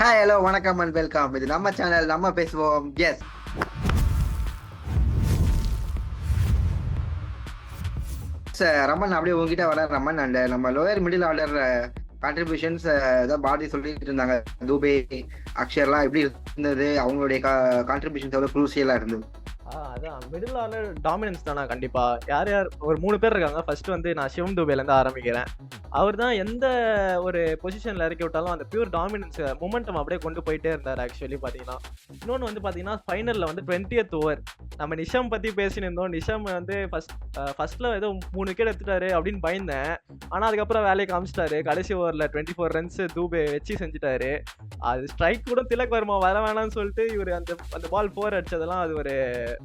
Hi hello வணக்கம் and welcome. இது நம்ம சேனல், நம்ம பேசுவோம். எஸ் ரமன், அப்படியே உங்ககிட்ட வர ரமன். அண்ட் நம்ம லோயர் மிடில் ஆர்டர் கான்ட்ரிபியூஷன்ஸ் ஏதாவது பாரதி சொல்லிட்டு இருந்தாங்க. தூபே, அக்ஷர்லாம் எப்படி இருந்தது, அவங்களுடைய கான்ட்ரிபியூஷன்ஸ் எவ்வளோ குரூசியலா இருந்தது? அதான் மிடில் ஆர்டர் டாமினன்ஸ் தானா கண்டிப்பா. யார் யார் ஒரு 3 பேர் இருக்காங்க. ஃபர்ஸ்ட் வந்து நான் சிவம் துபேல இருந்து ஆரம்பிக்கிறேன். அவர் தான் எந்த ஒரு பொசிஷன்ல இறக்கி விட்டாலும் அந்த பியூர் டாமினன்ஸ் மொமெண்டம் அப்படியே கொண்டு போயிட்டே இருந்தார். ஆக்சுவலி பாத்தீங்கன்னா இன்னொன்று வந்து பாத்தீங்கன்னா ஃபைனல்ல வந்து 20th ஓவர் நம்ம நிஷாம் பத்தி பேசினிருந்தோம். நிஷாம் வந்து ஃபர்ஸ்ட்ல ஏதோ 3 விக்கெட் எடுத்துட்டாரு அப்படின்னு பயந்தேன். ஆனா அதுக்கப்புறம் வேலையை காமிச்சிட்டாரு. கடைசி ஓவர்ல 24 ரன்ஸ் தூபே வச்சு செஞ்சுட்டாரு. அது ஸ்ட்ரைக் கூட திலக் வர்மா வர வேணாம்னு சொல்லிட்டு இவர் அந்த பால் 4 அடிச்சதெல்லாம் அது ஒரு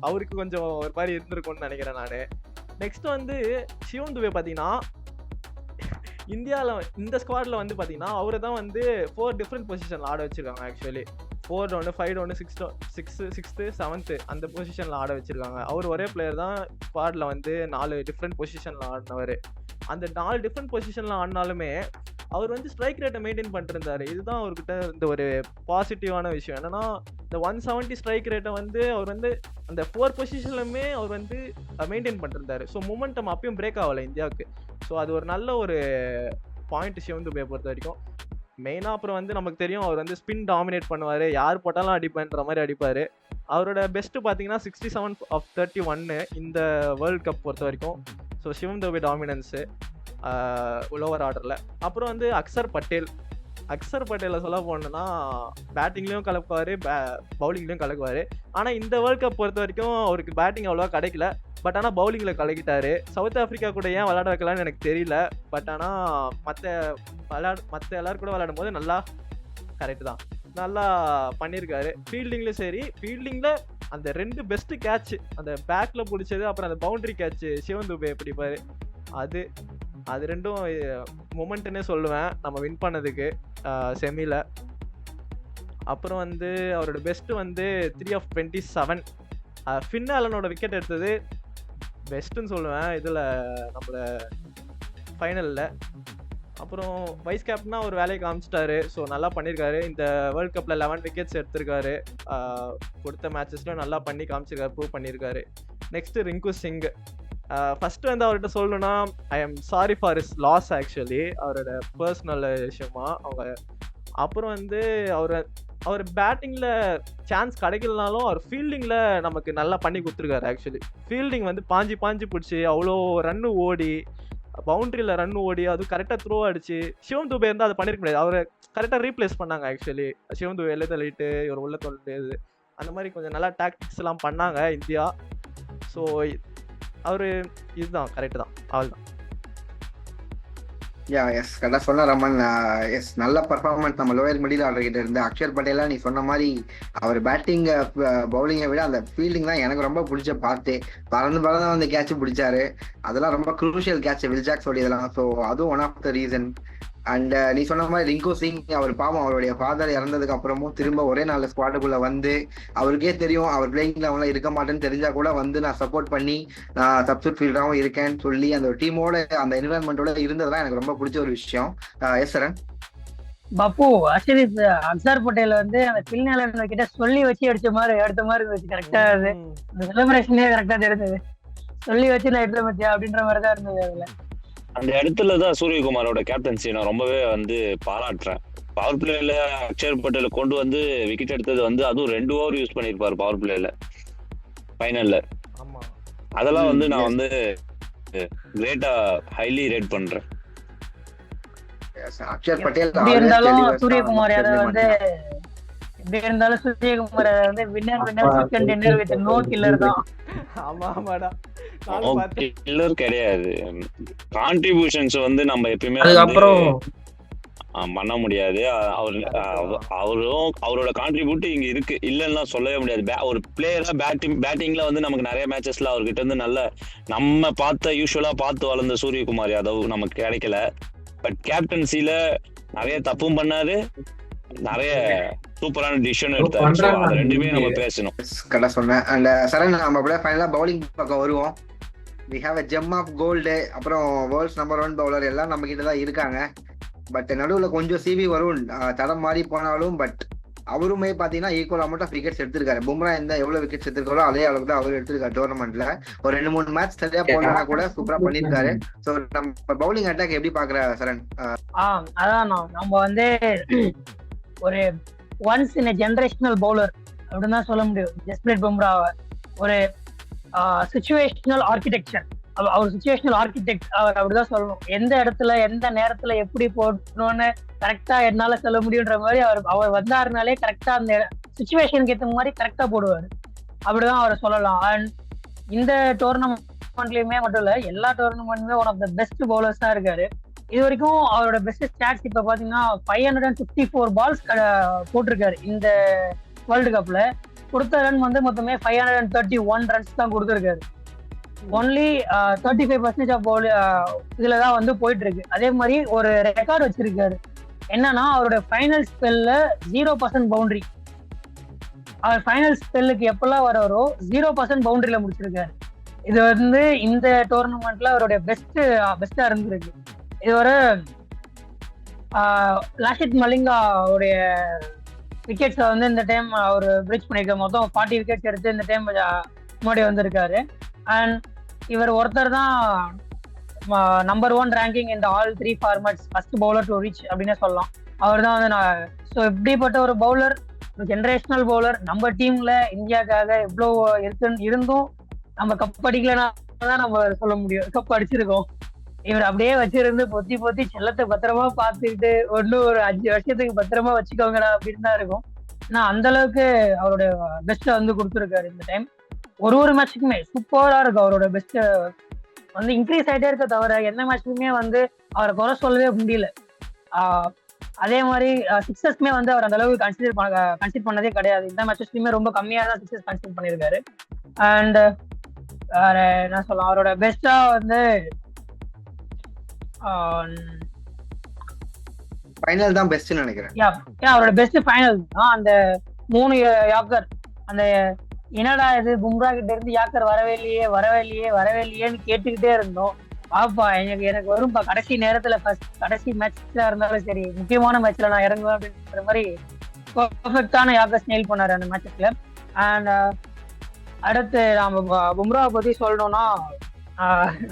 அவருக்கு கொஞ்சம் ஒரு மாதிரி இருந்திருக்கும்னு நினைக்கிறேன் நானு. நெக்ஸ்ட் வந்து சிவம் துபே பாத்தீங்கன்னா இந்தியாவில் இந்த ஸ்குவாட்ல வந்து பாத்தீங்கன்னா அவரை தான் வந்து 4 டிஃப்ரெண்ட் பொசிஷன்ல ஆட வச்சிருக்காங்க. Actually 4 down 5 down 6th 7th அந்த பொசிஷன்ல ஆட வச்சிருக்காங்க. அவர் ஒரே பிளேயர் தான் ஸ்குவாட்ல வந்து 4 டிஃப்ரெண்ட் பொசிஷன்ல ஆடினவர். அந்த 4 டிஃப்ரெண்ட் பொசிஷன்ல ஆடினாலுமே அவர் வந்து ஸ்ட்ரைக் ரேட்டை மெயின்டைன் பண்ணிருந்தாரு. இதுதான் அவர்கிட்ட இந்த ஒரு பாசிட்டிவான விஷயம். என்னன்னா இந்த 170 ஸ்ட்ரைக் ரேட்டை வந்து அவர் வந்து அந்த 4 பொசிஷன்லுமே அவர் வந்து மெயின்டைன் பண்ணிருந்தாரு. ஸோ மொமெண்டம் அப்பயும் பிரேக் ஆகலை இந்தியாவுக்கு. ஸோ அது ஒரு நல்ல ஒரு பாயிண்ட் சிவம் துபே பொறுத்த வரைக்கும். மெயினாக அப்புறம் வந்து நமக்கு தெரியும் அவர் வந்து ஸ்பின் டாமினேட் பண்ணுவார். யார் போட்டாலும் அடிப்பேன்ற மாதிரி அடிப்பார். அவரோட பெஸ்ட்டு பார்த்தீங்கன்னா 67/31 இந்த வேர்ல்ட் கப் பொறுத்த வரைக்கும். ஸோ சிவம் துபே டாமினன்ஸு லோவர் ஆர்டரில். அப்புறம் வந்து அக்சர் பட்டேலை சொல்ல போனோன்னா பேட்டிங்லேயும் கலக்குவார், பவுலிங்லேயும் கலக்குவார். ஆனால் இந்த வேர்ல்ட் கப் பொறுத்த வரைக்கும் அவருக்கு பேட்டிங் அவ்வளோவா கிடைக்கல. பட் ஆனால் பவுலிங்கில் கலக்கிட்டாரு. சவுத் ஆஃப்ரிக்கா கூட ஏன் விளையாட வைக்கலான்னு எனக்கு தெரியல. பட் ஆனால் மற்ற எல்லாரும் கூட விளையாடும் போது நல்லா கரெக்டு தான், நல்லா பண்ணியிருக்காரு. ஃபீல்டிங்லேயும் சரி, ஃபீல்டிங்கில் அந்த 2 பெஸ்ட்டு கேட்ச், அந்த பேக்கில் பிடிச்சது அப்புறம் அந்த பவுண்டரி கேட்ச் சிவம் துபே பிடிப்பார். அது ரெண்டும் மொமெண்ட்டுன்னே சொல்லுவேன் நம்ம வின் பண்ணதுக்கு செமியில். அப்புறம் வந்து அவரோட பெஸ்ட்டு வந்து 3 of 27 ஃபின் ஆலனோட விக்கெட் எடுத்தது பெஸ்ட்டுன்னு சொல்லுவேன் இதில் நம்மளோட ஃபைனலில். அப்புறம் வைஸ் கேப்டனாக ஒரு வேலையை காமிச்சிட்டாரு. ஸோ நல்லா பண்ணியிருக்காரு. இந்த வேர்ல்ட் கப்பில் 11 விக்கெட்ஸ் எடுத்திருக்காரு. கொடுத்த மேட்சஸ்லாம் நல்லா பண்ணி காமிச்சிருக்காரு, ப்ரூவ் பண்ணியிருக்காரு. நெக்ஸ்ட்டு ரிங்கு சிங். ஃபஸ்ட்டு வந்து அவர்கிட்ட சொல்லணும்னா I am sorry for his loss. Actually அவரோட பர்சனல் விஷயமா அவங்க. அப்புறம் வந்து அவர் பேட்டிங்கில் சான்ஸ் கிடைக்கலனாலும் அவர் ஃபீல்டிங்கில் நமக்கு நல்லா பண்ணி கொடுத்துருக்காரு. ஆக்சுவலி ஃபீல்டிங் வந்து பாஞ்சு பிடிச்சி அவ்வளோ ரன்னு ஓடி, பவுண்ட்ரியில் ரன் ஓடி, அதுவும் கரெக்டாக த்ரோ அடிச்சு. சிவம் துபே இருந்தால் அதை பண்ணியிருக்க முடியாது. அவரை கரெக்டாக ரீப்ளேஸ் பண்ணாங்க. ஆக்சுவலி சிவம் துபே எழுத தள்ளிட்டு இவர் உள்ள தொல்லிட்டு அந்த மாதிரி கொஞ்சம் நல்லா டாக்டிக்ஸ் எல்லாம் பண்ணாங்க இந்தியா. ஸோ அவரு இதுதான் கரெக்ட் தான், அவள் தான். எஸ் கரெக்டாக சொன்ன ரமன். எஸ் நல்ல பர்ஃபார்மன்ஸ் நம்ம லோயர் மிடில் ஆர்டர் கிட்ட இருந்து. அக்ஷர் பட்டேலா நீ சொன்ன மாதிரி அவர் பேட்டிங் பவுலிங்கை விட அந்த ஃபீல்டிங் தான் எனக்கு ரொம்ப பிடிச்ச பார்த்து. பறந்து வந்து கேட்ச் பிடிச்சாரு. அதெல்லாம் ரொம்ப குரூஷியல் கேட்ச், வில்ஜாக்ஸோட இதெல்லாம். ஸோ அதுவும் one of the reason. And நீ சொன்ன மாதிரி ரிங்கு சிங், அவர் பாவம் அவருடைய ஃபாதர் இறந்ததுக்கு அப்புறமும் திரும்ப ஒரே நாள் ஸ்குவாடுக்குள்ள வந்து, அவருக்கே தெரியும் அவர் பிளேயிங் லெவலில் இருக்க மாட்டேன்னு தெரிஞ்சா கூட வந்து நான் சப்போர்ட் பண்ணி நான் சப்ஸ்டியூட் ஃபீல்டராகவும் இருக்கேன்னு சொல்லி அந்த டீமோட அந்த என்விரான்மெண்டோட இருந்ததுதான் எனக்கு ரொம்ப பிடிச்ச ஒரு விஷயம். எஸ் சரண். பப்பு ஆக்சுவலி அக்சர் பட்டேல் வந்து அந்த பில்நாள கிட்ட சொல்லி வச்சு எடுத்த மாதிரி இருந்துச்சு. கரெக்டா அது அந்த செலிப்ரேஷனே கரெக்டா தெரிஞ்சது. சொல்லி வச்சு நான் எடுத்த மத்தியா அப்படின்ற மாதிரி தான் இருந்தது. அதுல அந்த இடத்துலதான் சூரியகுமாரோட கேப்டன்சி நான் ரொம்பவே வந்து பாராட்டுறேன். பவர் பிளேல அக்ஷர் பட்டேல கொண்டு வந்து விக்கெட் எடுத்தது வந்து அதுவும் 2 ஓவர் யூஸ் பண்ணிருப்பாரு பவர் பிளேல ஃபைனல்ல. அதெல்லாம் வந்து நான் வந்து கிரேட்டா ஹைலி ரேட் பண்றேன். அக்ஷர் பட்டேல் சூரியகுமார் யாதவ் வந்து எப்படி இருந்தாலும் சூரியகுமார் வந்து வின்னர் வித் நோ கில்லர் தான். கில்லர் கிடையாது. கான்ட்ரிபியூஷன்ஸ் வந்து நம்ம எப்பயுமே பண்ண முடியாது. அவரும் அவரோட கான்ட்ரிபியூட் இங்க இருக்கு, இல்லன்னா சொல்லவே முடியாது. ஒரு பிளேயரா பேட்டிங்ல வந்து நமக்கு நிறைய மேட்சஸ்ல அவர்கிட்ட இருந்து நல்ல நம்ம யூஸ்வலா பார்த்து வளர்ந்த சூரியகுமார் யாதவ் நமக்கு கிடைக்கல. பட் கேப்டன்சில நிறைய தப்பும் பண்ணாரு, நிறைய சூப்பரான டிசிஷன் எடுத்தாரு. அது ரெண்டுமே நம்ம பேசணும். கரெக்டா சொன்னேன். அண்ட் சரண், நம்ம அப்படியே ஃபைனலா பவுலிங் பக்கம் வருவோம். we have a gem of gold. அப்புறம் வேர்ல்ட்ஸ் நம்பர் 1 பவுலர் எல்லாம் நம்ம கிட்ட தான் இருக்காங்க. பட் நடுவுல கொஞ்சம் சிவி வரும் தடம் மாறி போனாலும் பட் அவருமே பாத்தீங்கன்னா ஈக்குவல் அமௌண்ட் ஆஃப் விக்கெட்ஸ் எடுத்திருக்காரு. பும்ரா எவ்வளவு விக்கெட்ஸ் எடுத்திருக்காரோ அதே அளவுக்கு தான் அவர் எடுத்திருக்காரு டோர்னமெண்ட்ல. ஒரு 2-3 மேட்ச் சரியா போடலனா கூட சூப்பரா பண்ணிருக்காரு. சோ நம்ம பவுலிங் அட்டாக் எப்படி பாக்குற சரண்? அதான் நம்ம வந்து ஒரு ஒன்ஸ் இன் ஜெனரேஷனல் பவுலர் அப்படின்னு தான் சொல்ல முடியும் ஜஸ்பிரீத் பும்ராவை. ஒரு சிச்சுவேஷனல் ஆர்கிடெக்சர், அவர் சிச்சுவேஷனல் ஆர்கிடெக்ட் அவர் அப்படிதான் சொல்லணும். எந்த இடத்துல எந்த நேரத்துல எப்படி போடணும்னு கரெக்டா என்னால சொல்ல முடியுன்ற மாதிரி அவர் வந்தாருனாலே கரெக்டா அந்த சிச்சுவேஷனுக்கு ஏற்ற மாதிரி கரெக்டா போடுவாரு, அப்படிதான் அவரை சொல்லலாம். அண்ட் இந்த டோர்னமெண்ட்லயுமே மட்டும் இல்ல, எல்லா டோர்னமெண்ட்லயுமே ஒன் ஆஃப் த பெஸ்ட் பவுலர்ஸா இருக்காரு. இது வரைக்கும் அவரோட பெஸ்ட் ஸ்டாட்ஸ் இப்ப பாத்தீங்கன்னா 554 பால்ஸ் போட்டிருக்காரு. இந்த வேர்ல்டு கப்ல கொடுத்த ரன் வந்து மொத்தமே 531 ரன்ஸ் தான் கொடுத்துருக்காரு. ஒன்லி 35% ஆஃப் பவுல் இதுலதான் வந்து போயிட்டு இருக்கு. அதே மாதிரி ஒரு ரெக்கார்டு வச்சிருக்காரு, என்னன்னா அவரோட ஃபைனல் ஸ்பெல்ல 0% பவுண்டரி. அவர் ஃபைனல் ஸ்பெல்லுக்கு எப்பெல்லாம் வராரோ 0% பவுண்டரியில முடிச்சிருக்காரு. இது வந்து இந்த டோர்னமெண்ட்ல அவருடைய பெஸ்டா இருந்திருக்கு. இது ஒரு லாஷித் மலிங்காவுடைய விக்கெட்ஸை வந்து இந்த டைம் அவர் பிரிட்ஜ் பண்ணியிருக்காரு. மொத்தம் 40 விக்கெட்ஸ் எடுத்து இந்த டைம் முன்னாடி வந்திருக்காரு. அண்ட் இவர் ஒருத்தர் தான் நம்பர் 1 ரேங்கிங் இந்த all 3 formats first bowler to reach அப்படின்னே சொல்லலாம். அவர் தான் வந்து ஸோ இப்படிப்பட்ட ஒரு பவுலர், ஒரு ஜெனரேஷனல் பவுலர் நம்ம டீம்ல இந்தியாவுக்காக எவ்வளோ இருந்தும் நம்ம கப் அடிக்கலன்னா தான் நம்ம சொல்ல முடியும் கப் அடிச்சிருக்கோம். இவர் அப்படியே வச்சிருந்து பொத்தி செல்லத்தை பத்திரமா பார்த்துக்கிட்டு ஒன்னும் ஒரு 5 வருஷத்துக்கு பத்திரமா வச்சுக்கோங்கடா அப்படின்னு தான் இருக்கும். ஏன்னா அந்த அளவுக்கு அவருடைய பெஸ்ட்டை வந்து கொடுத்துருக்காரு இந்த டைம். ஒரு மேட்சுக்குமே சூப்பரா இருக்கு. அவரோட பெஸ்ட் வந்து இன்க்ரீஸ் ஆகிட்டே இருக்க தவிர எந்த மேட்ச்லயுமே வந்து அவரை குறை சொல்லவே முடியல. அதே மாதிரி சிக்ஸஸ்மே வந்து அவர் அந்த அளவுக்கு கன்சிடர் பண்ணதே கிடையாது. இந்த மேட்சஸ்லயுமே ரொம்ப கம்மியா தான் சிக்ஸஸ் கன்சிடர் பண்ணியிருக்காரு. அண்ட் என்ன சொல்லலாம், அவரோட பெஸ்டா வந்து ஃபைனல் தான் பெஸ்ட்னு நினைக்கிறேன். அவரோட பெஸ்ட் ஃபைனல் தான். அந்த 3 யாக்கர், அந்த என்னடா இது பும்ரா கிட்ட இருந்து யாக்கர் வரவே இல்லையேன்னு கேட்டுக்கிட்டே இருந்தோம். பாப்பா எனக்கு வரும்பா கடைசி நேரத்துல கடைசி மேட்ச்ல இருந்தாலும் சரி, முக்கியமான மேட்ச்ல நான் இறங்குவேன் அப்படின்ற மாதிரி பர்ஃபெக்டான யாக்கர்ஸ் நெயில் பண்ணாரு அந்த மேட்ச்ல. அண்ட் அடுத்து நாம பும்ராவை பத்தி சொல்லணும்னா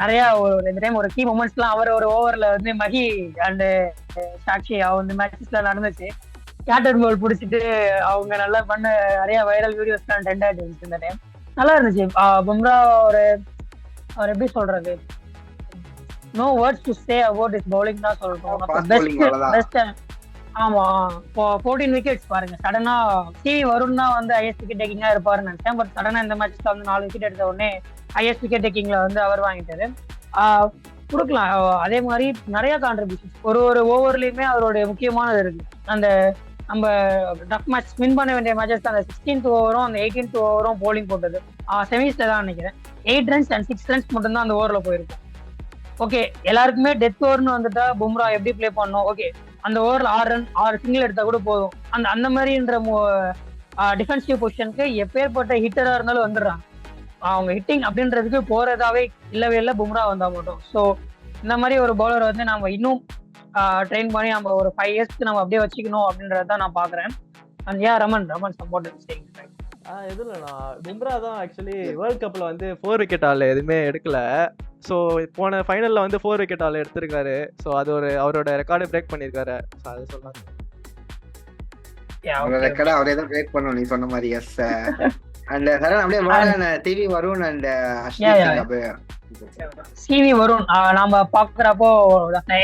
நிறைய இந்த டைம் ஒரு கீ மூமெண்ட்ஸ் எல்லாம் அவர் ஒரு ஓவர்ல வந்து மஹி அண்ட் சாக்ஷி அவங்க மேட்சஸ்ல நடந்துச்சு. கேப்டன் பால் பிடிச்சிட்டு அவங்க நல்லா பண்ண நிறைய வைரல் வீடியோஸ் எல்லாம் ட்ரெண்ட் ஆயிட்டு இருந்துச்சு இந்த டைம். நல்லா இருந்துச்சு. பும்ரா அவர் எப்படி சொல்றது, no words to say about his bowling தான் சொல்றோம். பெஸ்ட். ஆமா, 14 விக்கெட்ஸ் பாருங்க. சடனா சிவி வருண் தான் வந்து ஹையஸ்ட் விக்கெட் டேக்கிங்கா இருப்பாருன்னு நினைச்சேன். பட் சடனா இந்த மேட்ச்ல வந்து 4 விக்கெட் எடுத்த உடனே ஹையஸ்ட் விக்கெட் டேக்கிங்ல வந்து அவர் வாங்கிட்டாரு. கொடுக்கலாம். அதே மாதிரி நிறைய கான்ட்ரிபியூஷன்ஸ் ஒரு ஓவர்லயுமே அவருடைய முக்கியமானது இருக்கு. அந்த நம்ம டஃப் மேட்ச் வின் பண்ண வேண்டிய மேட்சஸ் அந்த 16th ஓவரும் அந்த 18th ஓவரும் போலிங் போட்டது செமிஸ்ல தான் நினைக்கிறேன். 8 ரன்ஸ் அண்ட் 6 ரன்ஸ் மட்டும் தான் அந்த ஓவர்ல போயிருக்கும். ஓகே, எல்லாருக்குமே டெத் ஓவர்னு வந்துட்டா பும்ரா எப்படி பிளே பண்ணணும், ஓகே அந்த ஓவர்ல 6 சிங்கிள் எடுத்தா கூட போதும். அந்த மாதிரின்ற டிஃபென்சிவ் பொசிஷனுக்கு எப்பேற்பட்ட ஹிட்டரா இருந்தாலும் வந்துடுறாங்க. அவங்க ஹிட்டிங் அப்படின்றதுக்கு போறதாவே இல்லவே இல்லை பும்ரா வந்தா மட்டும். ஸோ இந்த மாதிரி ஒரு பவுலர் வந்து நம்ம இன்னும் ட்ரெயின் பண்ணி நம்ம ஒரு 5 இயர்ஸ்க்கு நம்ம அப்படியே வச்சுக்கணும் அப்படின்றத நான் பாக்குறேன். அண்ட் ரமன் சப்போர்ட் எதுலண்ணா பும்ரா தான் ஆக்சுவலி வேர்ல்ட் கப்ல வந்து 4 விக்கெட் ஆள் எதுவுமே எடுக்கல. ஸோ போன ஃபைனல்ல வந்து 4 விக்கெட் ஆள் எடுத்திருக்காரு. ஸோ அது அவரோட ரெக்கார்டை பிரேக் பண்ணியிருக்காரு. அது சொல்லலாம். ரெக்கார்டை அவரே தான் பிரேக் பண்ணணும் நீ சொன்ன மாதிரி. எஸ். அண்ட் சரண் அப்படியே TV Varun and CV Varun நாம பாக்குறப்போ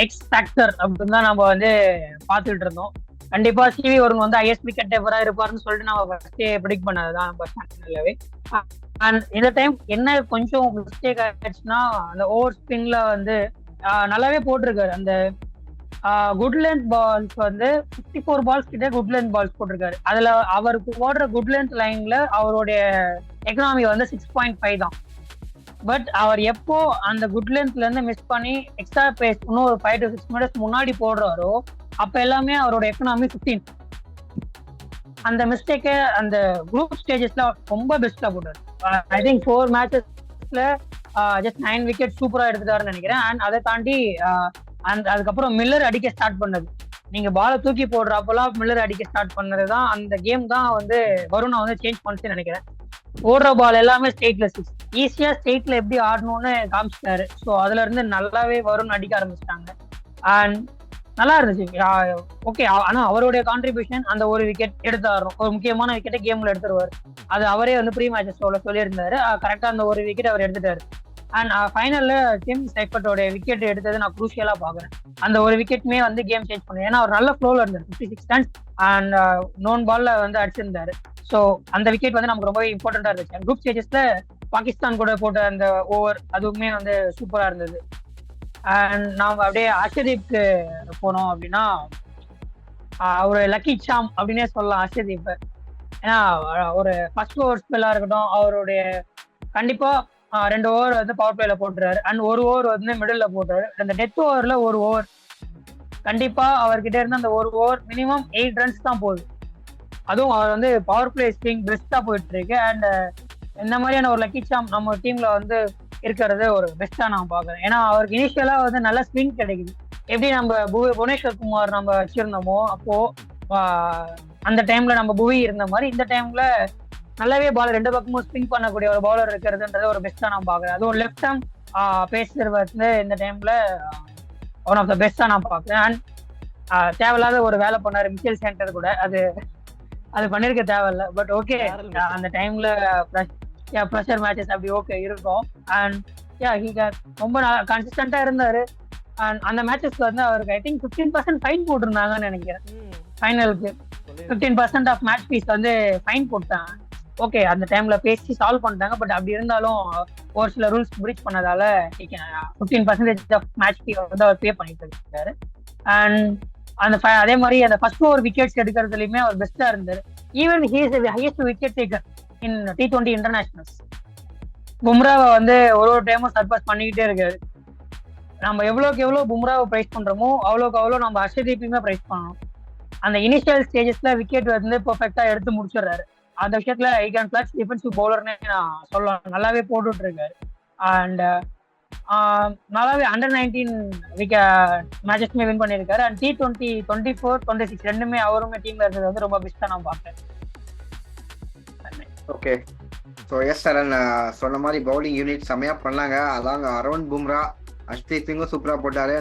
எக்ஸ் ஃபேக்டர் அப்படின்னு தான் நம்ம வந்து பாத்துட்டு இருந்தோம். கண்டிப்பா சிவி வருண் வந்து ஹையஸ்ட் விக்கெட் டேக்கரா இருப்பாருன்னு சொல்லிட்டு நம்ம ஃபர்ஸ்டே ப்ரெடிக்ட் பண்ணதுதான் நம்ம சேனல்லவே. அண்ட் இந்த டைம் என்ன கொஞ்சம் மிஸ்டேக் ஆயிடுச்சுன்னா அந்த ஓவர் ஸ்பின்ல வந்து நல்லாவே போட்டிருக்காரு. அந்த குட் லென்த் பால்ஸ் வந்து 54 பால்ஸ் கிட்ட குட் லென்த் பால்ஸ் போட்டிருக்காரு. அதுல அவருக்கு போடுற குட் லென்த் லைன்ல அவருடைய எக்கனாமி வந்து 6.5 தான். பட் அவர் எப்போ அந்த குட் லென்த்ல இருந்து மிஸ் பண்ணி எக்ஸ்ட்ரா பேஸ் இன்னும் ஒரு 5 to 6 minutes முன்னாடி போடுறாரோ அப்ப எல்லாமே அவரோட எக்கனாமி 15. அந்த மிஸ்டேக்கை அந்த குரூப் ஸ்டேஜஸ்ல ரொம்ப பெஸ்டா போட்டாரு. ஐ திங்க் 4 மேட்சஸ்ல ஜஸ்ட் 9 விக்கெட் சூப்பரா எடுத்துட்டாருன்னு நினைக்கிறேன். அண்ட் அதை தாண்டி அதுக்கப்புறம் மில்லர் அடிக்க ஸ்டார்ட் பண்ணது. நீங்க பாலை தூக்கி போடுறப்பெல்லாம் மில்லர் அடிக்க ஸ்டார்ட் பண்ணதுதான் அந்த கேம் தான் வந்து வருணை வந்து சேஞ்ச் பண்ணுச்சுன்னு நினைக்கிறேன். ஓடுற பால் எல்லாமே ஸ்டேட்ல சிக்ஸ், ஈஸியா ஸ்டேட்ல எப்படி ஆடணும்னு காமிச்சிட்டாரு. ஸோ அதுல இருந்து நல்லாவே வருண் அடிக்க ஆரம்பிச்சிட்டாங்க. அண்ட் நல்லா இருந்துச்சு. ஓகே, ஆனா அவருடைய கான்ட்ரிபியூஷன் அந்த ஒரு விக்கெட் எடுத்து ஆடணும், ஒரு முக்கியமான விக்கெட்டை கேம்ல எடுத்துருவாரு. அது அவரே வந்து ப்ரீ மேட்சஸ் சொல்லியிருந்தாரு. கரெக்டா அந்த ஒரு விக்கெட் அவர் எடுத்துட்டாரு. அண்ட் ஃபைனல்ல டிம் சைஃபர்ட்டோட விக்கெட் எடுத்தது நான் குரூஷியலா பாக்குறேன். அந்த ஒரு விக்கெட்டுமே வந்து கேம் சேஞ்ச் பண்ணு. ஏன்னா அவர் நல்ல ஃப்ளோல இருந்தார், 56 ரன்ஸ் அண்ட் நோன் பால்ல வந்து அடிச்சிருந்தாரு. ஸோ அந்த விக்கெட் வந்து நமக்கு ரொம்பவே இம்பார்ட்டண்டா இருந்துச்சு. குரூப் ஸ்டேஜஸ்ல பாகிஸ்தான் கூட போட்ட அந்த ஓவர் அதுவுமே வந்து சூப்பரா இருந்தது. அண்ட் நாம அப்படியே அர்ஷதீப்க்கு போனோம் அப்படின்னா ஒரு லக்கி சாம் அப்படின்னே சொல்லலாம் அர்ஷதீப். ஏன்னா ஒரு ஃபர்ஸ்ட் ஓவர் ஸ்பெல்லா இருக்கட்டும், அவருடைய கண்டிப்பா 2 ஓவர் வந்து பவர் பிளேல போட்டுறாரு. அண்ட் ஒரு ஓவர் வந்து மிடில் போட்டாரு. அந்த டெத் ஓவர்ல ஒரு ஓவர் கண்டிப்பா அவர்கிட்ட இருந்து அந்த ஒரு ஓவர் மினிமம் 8 ரன்ஸ் தான் போகுது. அதுவும் அவர் வந்து பவர் பிளே ஸ்விங் பெஸ்டா போயிட்டு இருக்கு. அண்ட் இந்த மாதிரியான ஒரு லக்கி சாம் நம்ம டீம்ல வந்து இருக்கிறது ஒரு பெஸ்டா நான் பாக்குறேன். ஏன்னா அவருக்கு இனிஷியலா வந்து நல்ல ஸ்விங் கிடைக்குது. எப்படி நம்ம புவனேஸ்வர் குமார் நம்ம வச்சிருந்தோமோ அப்போ அந்த டைம்ல நம்ம புவி இருந்த மாதிரி இந்த டைம்ல நல்லாவே பால் 2 பக்கமும் ஸ்விங் பண்ணக்கூடிய ஒரு பவுலர் இருக்கிறதுன்றது ஒரு பெஸ்டா நான் பாக்குறேன். அதுவும் லெஃப்ட் ஹேம் பேசர் வந்து இந்த டைம்ல ஒன் ஆஃப் த பெஸ்டா நான் பாக்குறேன். அண்ட் தேவையில்லாத ஒரு வேலை பண்ணாரு மிச்சல் சென்டர் கூட, அது பண்ணிருக்க தேவையில்ல. பட் ஓகே, அந்த டைம்ல ப்ரெஷர் மேட்சஸ் அப்படி ஓகே இருக்கும். அண்ட் ரொம்ப கன்சிஸ்டன்டா இருந்தாரு. அண்ட் அந்த மேட்சஸ்ல வந்து அவருக்கு ஐ திங்க் 15% ஃபைன் போட்டிருந்தாங்கன்னு நினைக்கிறேன். ஃபைனலுக்கு 15% ஆஃப் மேட்ச் ஃபீஸ் வந்து ஃபைன் போட்டாங்க. ஓகே, அந்த டைம்ல பேசி சால்வ் பண்ணிட்டாங்க. பட் அப்படி இருந்தாலும் ஒரு சில ரூல்ஸ் பிரீச் பண்ணதால 15% ஆஃப் மேட்ச் ஃபீ வந்து அவர் பே பண்ணிட்டு இருக்காரு. அண்ட் அதே மாதிரி அந்த ஃபர்ஸ்ட் ஓவர் விக்கெட்ஸ் எடுக்கிறதுலயுமே அவர் பெஸ்டா இருந்தாரு. Even he is the highest wicket taker in T20 internationals. பும்ராவை வந்து ஒரு டைமும் சர்பாஸ் பண்ணிக்கிட்டே இருக்காரு. நம்ம எவ்வளோக்கு எவ்வளோ பும்ராவை பிரைஸ் பண்றோமோ அவ்வளோக்கு அவ்வளோ நம்ம அர்ஷதீப்பையுமே பிரைஸ் பண்ணணும். அந்த இனிஷியல் ஸ்டேஜஸ்ல விக்கெட் வந்து பெர்ஃபெக்டா எடுத்து முடிச்சிடுறாரு. அந்த விஷயத்துல ஐ கேன் பிளஸ் டிஃபென்சிவ் பவுலர்னே நான் சொல்லலாம். நல்லாவே போட்டுட்டு இருக்காரு. அண்ட் நல்லாவே அண்டர் 19 மேட்சஸ்மே வின் பண்ணியிருக்காரு. அண்ட் T20, 24, 26 ரெண்டுமே அவருமே டீம்ல இருந்தது வந்து ரொம்ப பெஸ்டா நான் பார்ப்பேன். ஓகே, ஸோ எஸ் சார், சொன்ன மாதிரி பவுலிங் யூனிட் செம்மையா பண்ணாங்க. அதாங்க அரவிந்த் பும்ரா, அஷ்தீப் சிங்கும் சூப்பரா போட்டாரு.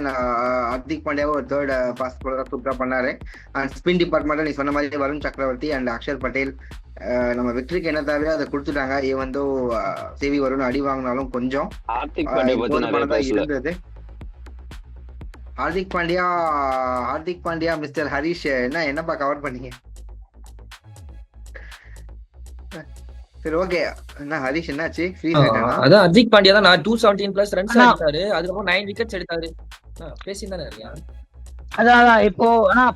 ஹர்திக் பாண்டியாவும் ஒரு தேர்ட் ஃபாஸ்ட் பவுலரா சூப்பரா பண்ணாரு. அண்ட் ஸ்பின் டிபார்ட்மெண்ட்ல நீ சொன்ன மாதிரி வருண் சக்கரவர்த்தி அண்ட் அக்ஷர் பட்டேல் நம்ம வெற்றிக்கு என்ன தேவையோ அதை கொடுத்துட்டாங்க. வந்து சிவி வருண் அடி வாங்கினாலும் கொஞ்சம் இருந்தது. ஹார்திக் பாண்டியா மிஸ்டர் ஹரிஷ் என்னப்பா கவர் பண்ணீங்க? சரி, ஓகே. என்ன ஹரிஷ் என்னாச்சு? அதான் ஹர்திக் பாண்டியா தான் 217+ ரன்ஸ் அடிச்சாரு. அதுக்கப்புறம் 9 விக்கெட்ஸ் எடுத்தாரு. பேசிதானே இருக்கியா? அதான் இப்போ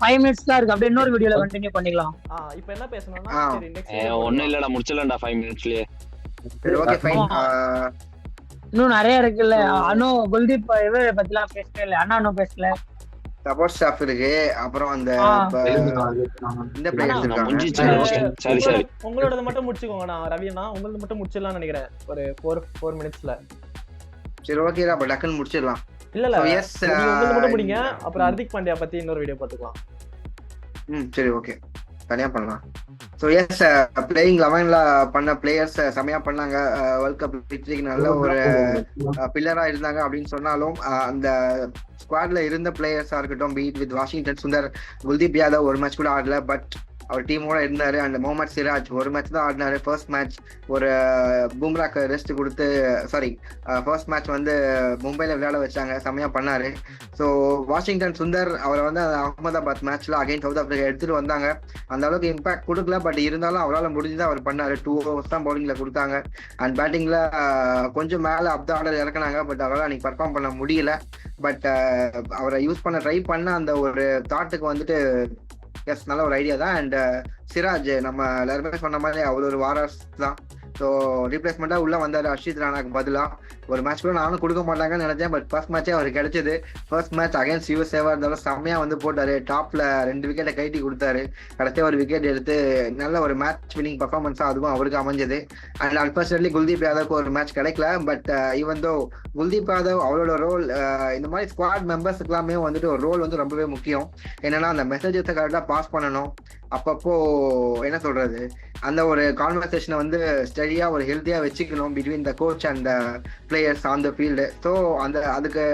5 மினிட்ஸ் தான் இருக்கு. அப்படியே இன்னொரு வீடியோல கண்டினியூ பண்ணிக்கலாம். இப்போ என்ன பேசணும்னா சரி நெக்ஸ்ட் ஒண்ணும் இல்லடா, முடிச்சலடா 5 மினிட்ஸ்லயே. சரி, ஓகே ஃபைன். இன்னும் நிறைய இருக்குல்ல. அனு குல்தீப் இவரை பத்திலாம் பேசவே இல்லை. அண்ணா இன்னும் பேசல. சப்போர்ட் ஸ்டாஃப் இருக்கு. அப்புறம் அந்த இந்த பிளேயர்ஸ் இருக்காங்க. சரி உங்களோட மட்டும் முடிச்சுக்கோங்கண்ணா. ரவிண்ணா உங்களது மட்டும் முடிச்சிடலாம்னு நினைக்கிறேன் ஒரு 4 மினிட்ஸ்ல. சரி, ஓகே, அப்ப டக்குன்னு முடிச்சிடலாம். இல்ல எஸ், உங்களது மட்டும் முடிங்க. அப்புறம் ஹர்திக் பாண்டியா பத்தி இன்னொரு வீடியோ பார்த்துக்கலாம். சரி, ஓகே, தனியா பண்ணலாம். ஸோ எஸ், பிளேயிங் 11ல பண்ண பிளேயர்ஸ் செமையா பண்ணாங்க. வேர்ல்ட் கப் வெற்றிக்கு நல்ல ஒரு பில்லரா இருந்தாங்க அப்படின்னு சொன்னாலும் அந்த ஸ்குவாட்ல இருந்த பிளேயர்ஸா இருக்கட்டும், beat with Washington Sundar, Kuldeep Yadav ஒரு மேட்ச் கூட ஆடல. பட் அவர் டீமோட இருந்தாரு. அண்ட் முகமது சிராஜ் ஒரு மேட்ச் தான் ஆடினாரு. ஃபர்ஸ்ட் மேட்ச் ஒரு பும்ராக்கு ரெஸ்ட் கொடுத்து, ஃபர்ஸ்ட் மேட்ச் வந்து மும்பைல விளையாட வச்சாங்க. செம்மையா பண்ணாரு. ஸோ வாஷிங்டன் சுந்தர் அவரை வந்து அகமதாபாத் மேட்ச்ல அகைன் சவுத் ஆப்பிரிக்கா எடுத்துட்டு வந்தாங்க. அந்த அளவுக்கு இம்பாக்ட் கொடுக்கல. பட் இருந்தாலும் அவரால் முடிஞ்சுதான் அவர் பண்ணாரு. 2 overs தான் பவுலிங்ல கொடுத்தாங்க. அண்ட் பேட்டிங்ல கொஞ்சம் மேல அப் த ஆர்டர் இறக்குனாங்க. பட் அவரால் அன்னைக்கு பர்ஃபார்ம் பண்ண முடியல. பட் அவரை யூஸ் பண்ண ட்ரை பண்ண அந்த ஒரு தாட்டுக்கு வந்துட்டு எஸ் நல்ல ஒரு ஐடியா தான். அண்ட் சிராஜ் நம்ம எல்லாருமே சொன்ன மாதிரி அவர் ஒரு வாரஸ் தான். ஸோ ரீப்ளேஸ்மெண்ட்டாக உள்ள வந்தார் ஹர்ஷித் ராணாக்கு பதிலாக. ஒரு மேட்ச் கூட நானும் கொடுக்க மாட்டாங்கன்னு நினைச்சேன், பட் ஃபர்ஸ்ட் மேட்சே அவருக்கு கிடைச்சது. ஃபர்ஸ்ட் மேட்ச் அகைன்ஸ்ட் யுஎஸ்ஏவா இருந்தாலும் செம்மையாக வந்து போட்டார். டாப்ல 2 விக்கெட்டை கைட்டி கொடுத்தாரு. கடைசியாக ஒரு விக்கெட் எடுத்து நல்ல ஒரு மேட்ச் வினிங் பர்ஃபார்மன்ஸாக அதுவும் அவருக்கு அமைஞ்சது. அண்ட் அன்ஃபார்ச்சுனேட்லி குல்தீப் யாதவ்க்கு ஒரு மேட்ச் கிடைக்கல. But even though Kuldeep Yadav அவரோட ரோல் இந்த மாதிரி ஸ்குவாட் மெம்பர்ஸுக்கு எல்லாமே வந்துட்டு ஒரு ரோல் வந்து ரொம்பவே முக்கியம். என்னன்னா அந்த மெசேஜஸை கரெக்டாக பாஸ் பண்ணணும். அப்பப்போ என்ன சொல்றது, அந்த ஒரு கான்வர்சேஷனை வந்து ஸ்டடியா ஒரு ஹெல்த்தியா வச்சுக்கணும் between the coach and the players on the field. So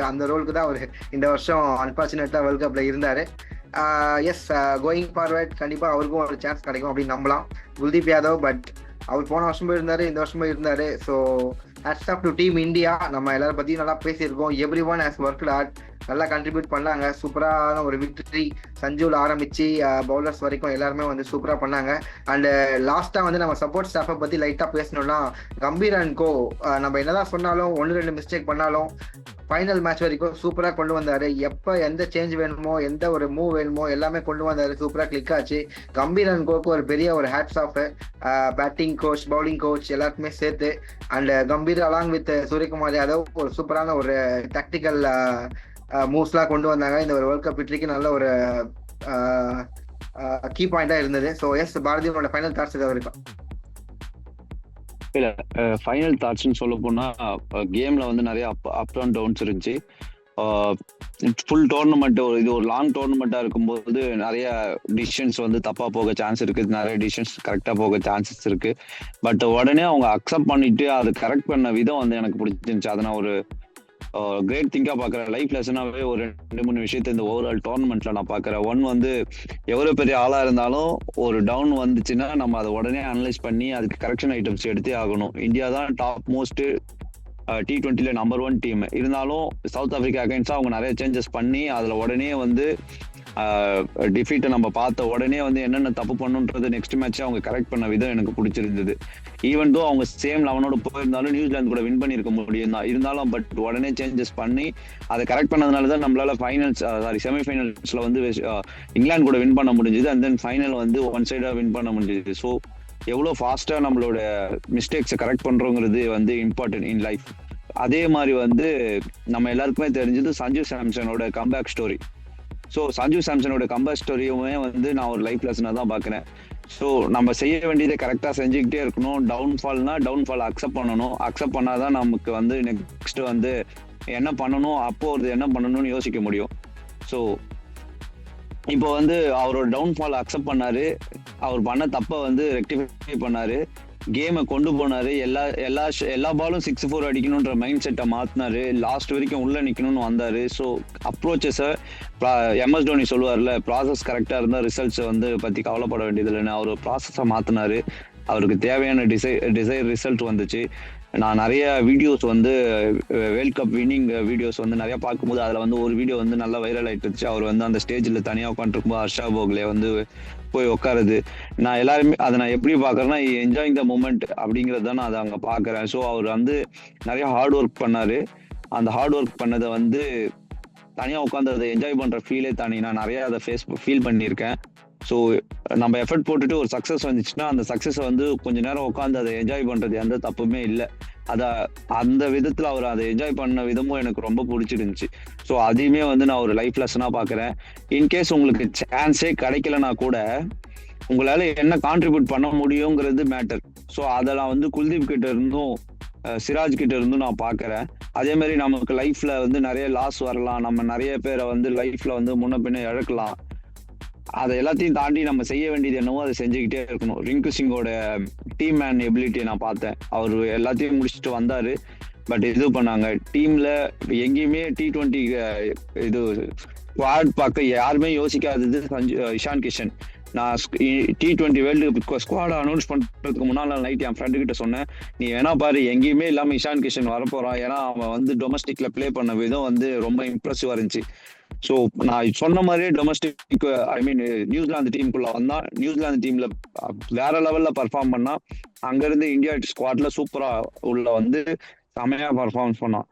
அந்த ரோலுக்கு தான் அவர் இந்த வருஷம் அன்பார்ச்சுனேட்டா வேர்ல்ட் கப்ல இருந்தாரு. எஸ், கோயிங் ஃபார்வர்ட் கண்டிப்பா அவருக்கும் ஒரு சான்ஸ் கிடைக்கும் அப்படின்னு நம்பலாம். குல்தீப் யாதவ் பட் அவர் போன வருஷமும் இருந்தாரு, இந்த வருஷமும் இருந்தாரு. So hats off to team India. நம்ம எல்லாரும் பத்தியும் நல்லா பேசியிருக்கோம். Everyone has worked hard, நல்லா கண்ட்ரிபியூட் பண்ணாங்க. சூப்பரான ஒரு விக்டரி. சஞ்சுல ஆரம்பிச்சு பவுலர்ஸ் வரைக்கும் எல்லாருமே வந்து சூப்பரா பண்ணாங்க. அண்ட் லாஸ்டா வந்து நம்ம சப்போர்ட் ஸ்டாஃபை பத்தி லைட்டா பேசணும்னா, கம்பீர் அண்ட் கோ நம்ம என்னதான் சொன்னாலும் 1-2 மிஸ்டேக் பண்ணாலும் ஃபைனல் மேட்ச் வரைக்கும் சூப்பரா கொண்டு வந்தாரு. எப்ப எந்த சேஞ்ச் வேணுமோ, எந்த ஒரு மூவ் வேணுமோ எல்லாமே கொண்டு வந்தாரு. சூப்பரா கிளிக் ஆச்சு. கம்பீர் அண்ட் கோக்கு ஒரு பெரிய ஒரு hats off, batting coach, bowling coach எல்லாருக்குமே சேர்த்து. And Gambhir along with Suryakumar Yadav ஒரு சூப்பரான ஒரு டாக்டிக்கல் மூவ்ஸ்லாம் கொண்டு வந்தாங்க. இந்த ஒரு வேர்ல்ட் கப் வெற்றிக்கு நல்ல ஒரு கீ பாயிண்டா இருந்தது. ஸோ எஸ், பாரதியோட ஃபைனல் தாட்ஸ் ஏதாவது இருக்கா? இல்ல, ஃபைனல் தாட்ஸ்ன்னு சொல்ல போனா கேம்ல வந்து நிறைய அப் அண்ட் டவுன்ஸ் இருந்துச்சு. ஃபுல் டோர்னமெண்ட் இது ஒரு லாங் டோர்னமெண்ட்டா இருக்கும்போது நிறைய டிசிஷன்ஸ் வந்து தப்பா போக சான்ஸ் இருக்கு, நிறைய டிசிஷன்ஸ் கரெக்டா போக சான்சஸ் இருக்கு. பட் உடனே அவங்க அக்செப்ட் பண்ணிட்டு அதை கரெக்ட் பண்ண விதம் வந்து எனக்கு பிடிச்சிருந்துச்சு. அதை நான் ஒரு கிரேட் திங்கா பாக்குறேன். லைஃப் லெசனாவே ஒரு 2-3 விஷயத்த இந்த ஓவரால் டோர்னமெண்ட்ல நான் பாக்குறேன். ஒன் வந்து எவ்வளவு பெரிய ஆளா இருந்தாலும் ஒரு டவுன் வந்துச்சுன்னா நம்ம அதை உடனே அனலைஸ் பண்ணி அதுக்கு கரெக்ஷன் ஐட்டம்ஸ் எடுத்தே ஆகணும். இந்தியா தான் top most T20 number 1 team. இருந்தாலும் சவுத் ஆப்பிரிக்கா அகைன்ஸ்டா அவங்க நிறைய சேஞ்சஸ் பண்ணி அதுல உடனே வந்து டிஃபீட்டை நம்ம பார்த்த உடனே வந்து என்னென்ன தப்பு பண்ணுன்றது நெக்ஸ்ட் மேட்ச் அவங்க கரெக்ட் பண்ண விதம் எனக்கு பிடிச்சிருந்தது. ஈவன் தோ அவங்க சேம் 11ஓட போயிருந்தாலும் நியூசிலாந்து கூட வின் பண்ணியிருக்க முடியும் தான். இருந்தாலும் பட் உடனே சேஞ்சஸ் பண்ணி அதை கரெக்ட் பண்ணதுனால தான் நம்மளால செமிஃபைனல்ஸ்ல வந்து இங்கிலாந்து கூட வின் பண்ண முடிஞ்சது. அண்ட் தென் ஃபைனல் வந்து ஒன் சைடா வின் பண்ண முடிஞ்சது. ஸோ எவ்வளோ ஃபாஸ்டா நம்மளோட மிஸ்டேக்ஸை கரெக்ட் பண்றோங்கிறது வந்து இம்பார்ட்டன்ட் இன் லைஃப். அதே மாதிரி வந்து நம்ம எல்லாருக்குமே தெரிஞ்சது சஞ்சு சாம்சனோட கம்பேக் ஸ்டோரி. ஸோ சஞ்சு சாம்சனோட கம்பேக் ஸ்டோரியுமே வந்து நான் ஒரு லைஃப் லெசனாக தான் பார்க்குறேன். ஸோ நம்ம செய்ய வேண்டியதை கரெக்டாக செஞ்சுக்கிட்டே இருக்கணும். டவுன்ஃபால் அக்செப்ட் பண்ணணும். அக்செப்ட் பண்ணாதான் நமக்கு வந்து நெக்ஸ்ட் வந்து என்ன பண்ணணும், அப்போ ஒரு என்ன பண்ணணும்னு யோசிக்க முடியும். ஸோ இப்போ வந்து அவரோட டவுன்ஃபால் அக்செப்ட் பண்ணாரு, அவர் பண்ண தப்பை வந்து ரெக்டிஃபை பண்ணாரு, கேமை கொண்டு போனாரு. எல்லா பாலும் 6-4 அடிக்கணுன்ற மைண்ட் செட்டை மாத்தினாரு. லாஸ்ட் வரைக்கும் உள்ள நிக்கணும்னு வந்தாரு. ஸோ அப்ரோச்சஸை MS தோனி சொல்லுவார்ல, ப்ராசஸ் கரெக்டா இருந்தா ரிசல்ட்ஸ் வந்து பத்தி கவலைப்பட வேண்டியது இல்லைன்னு. அவர் ப்ராசஸை மாத்தினாரு. அவருக்கு தேவையான டிசைர் ரிசல்ட் வந்துச்சு. நான் நிறைய வீடியோஸ் வந்து வேர்ல்ட் கப் வின்னிங் வீடியோஸ் வந்து நிறைய பார்க்கும்போது அதில் வந்து ஒரு வீடியோ வந்து நல்லா வைரல் ஆகிட்டு இருந்துச்சு. அவர் வந்து அந்த ஸ்டேஜில் தனியாக உட்காந்துருக்கும்போது ஹர்ஷா போக்லே வந்து போய் உட்காருது. நான் எல்லாருமே அதை நான் எப்படி பார்க்குறேன்னா, என்ஜாயிங் த மூமெண்ட் அப்படிங்கிறது தான் நான் அதை அங்கே பார்க்குறேன். ஸோ அவர் வந்து நிறைய ஹார்ட் ஒர்க் பண்ணார். அந்த ஹார்ட் ஒர்க் பண்ணதை வந்து தனியாக உட்காந்து அதை என்ஜாய் பண்ணுற ஃபீலே தானே நான் நிறைய அதை ஃபீல் பண்ணியிருக்கேன். ஸோ நம்ம எஃபர்ட் போட்டுட்டு ஒரு சக்ஸஸ் வந்துச்சுன்னா அந்த சக்ஸஸை வந்து கொஞ்ச நேரம் உட்காந்து அதை என்ஜாய் பண்ணுறது எந்த தப்புமே இல்லை. அந்த விதத்தில் அவர் அதை என்ஜாய் பண்ண விதமும் எனக்கு ரொம்ப பிடிச்சிருந்துச்சு. ஸோ அதையுமே வந்து நான் ஒரு லைஃப் லெசனாக பார்க்குறேன். இன்கேஸ் உங்களுக்கு சான்ஸே கிடைக்கலனா கூட உங்களால் என்ன கான்ட்ரிபியூட் பண்ண முடியுங்கிறது மேட்டர். ஸோ அதை நான் வந்து குல்தீப் கிட்ட இருந்தும் சிராஜ் கிட்ட இருந்தும் நான் பார்க்குறேன். அதே மாதிரி நமக்கு லைஃப்ல வந்து நிறைய லாஸ் வரலாம், நம்ம நிறைய பேரை வந்து லைஃப்ல வந்து முன்ன பின்ன இழக்கலாம். அதை எல்லாத்தையும் தாண்டி நம்ம செய்ய வேண்டியது என்னவோ அதை செஞ்சுக்கிட்டே இருக்கணும். ரிங்கு சிங்கோட டீம் மேன் எபிலிட்டியை நான் பார்த்தேன். அவர் எல்லாத்தையும் முடிச்சுட்டு வந்தாரு. பட் இது பண்ணாங்க டீம்ல எங்கேயுமே T20 இது ஸ்குவாட் பார்க்க யாருமே யோசிக்காதது இஷான் கிஷன். நான் T20 வேர்ல்டு ஸ்குவாட் அனௌன்ஸ் பண்றதுக்கு முன்னாள் நைட் என் ஃப்ரெண்டு கிட்ட சொன்னேன், நீ வேணா பாரு எங்கேயுமே இல்லாம இஷான் கிஷன் வரப்போறான். ஏன்னா அவன் வந்து டொமஸ்டிக்ல பிளே பண்ண விதம் வந்து ரொம்ப இம்ப்ரெசிவா இருந்துச்சு. ஸோ நான் சொன்ன மாதிரியே டொமஸ்டிக் நியூசிலாந்து டீமுக்குள்ள வந்தா, நியூசிலாந்து டீம்ல வேற லெவல்ல பர்ஃபார்ம் பண்ணா, அங்க இருந்து இந்தியா ஸ்குவாட்ல சூப்பரா உள்ள வந்து செமையா பர்ஃபார்மன்ஸ் பண்ணான்.